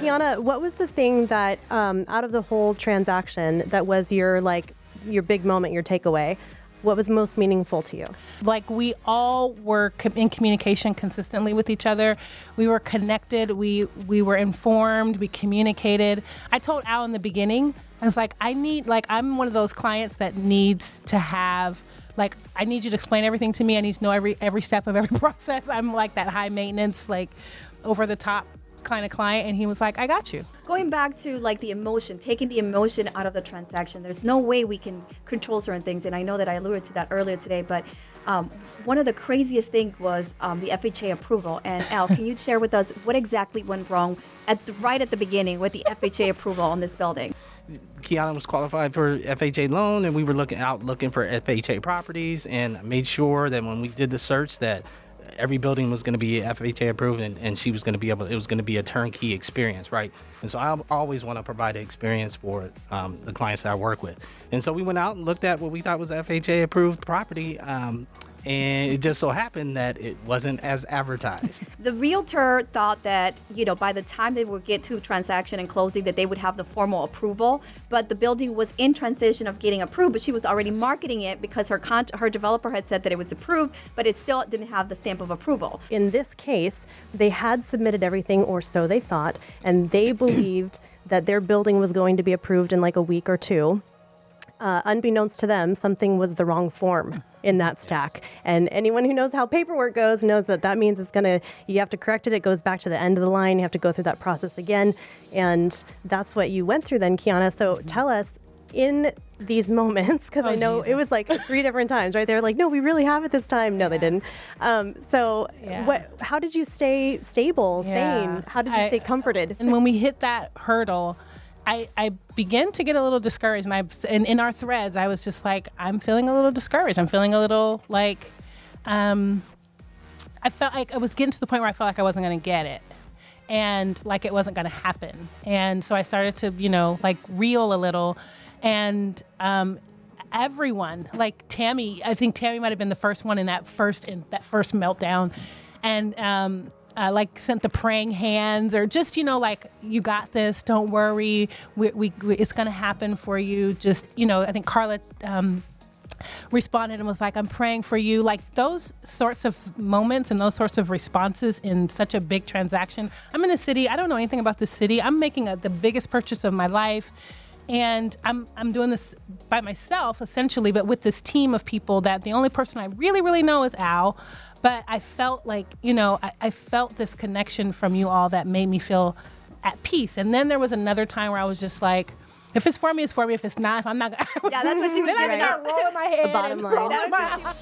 Keonna, what was the thing that, out of the whole transaction, that was your big moment, your takeaway? What was most meaningful to you? Like, we all were in communication consistently with each other. We were connected. We were informed. We communicated. I told Al in the beginning, I was like, I'm one of those clients that needs to have, I need you to explain everything to me. I need to know every step of every process. I'm like that high maintenance, over the top kind of client. And he was like, I got you. Going back to the emotion, taking the emotion out of the transaction, there's no way we can control certain things. And I know that I alluded to that earlier today, but one of the craziest things was the FHA approval. And Al, can you share with us what exactly went wrong right at the beginning with the FHA approval on this building? Keonna was qualified for FHA loan, and we were looking for FHA properties, and made sure that when we did the search that every building was going to be FHA approved, and she was going to be it was going to be a turnkey experience, right? And so I always want to provide an experience for the clients that I work with. And so we went out and looked at what we thought was FHA approved property, and it just so happened that it wasn't as advertised. The realtor thought that, by the time they would get to transaction and closing, that they would have the formal approval, but the building was in transition of getting approved, but she was already marketing it because her developer had said that it was approved, but it still didn't have the stamp of approval. In this case, they had submitted everything, or so they thought, and they believed that their building was going to be approved in a week or two. Unbeknownst to them, something was the wrong form in that stack. And anyone who knows how paperwork goes knows that means you have to correct it. It goes back to the end of the line. You have to go through that process again. And that's what you went through then, Keonna. So tell us, in these moments, because I know Jesus. It was 3 different times, right? They were like, no, we really have it this time. No, they didn't. How did you stay stable, sane? How did you stay comforted? And when we hit that hurdle, I began to get a little discouraged, and in our threads, I was just like, I'm feeling a little discouraged. I'm feeling a little I felt like I was getting to the point where I felt like I wasn't going to get it, and it wasn't going to happen. And so I started to, reel a little, and everyone, Tammy, I think Tammy might have been the first one in that first meltdown, and sent the praying hands, or just, you got this, don't worry, we it's going to happen for you. Just, I think Karla responded and was like, I'm praying for you. Those sorts of moments and those sorts of responses in such a big transaction. I'm in a city, I don't know anything about this city. I'm making the biggest purchase of my life. And I'm doing this by myself, essentially, but with this team of people that the only person I really, really know is Al. But I felt I felt this connection from you all that made me feel at peace. And then there was another time where I was just like, if it's for me, it's for me. If it's not, if I'm not, yeah, that's what she was doing. Then I start rolling my head. The bottom line.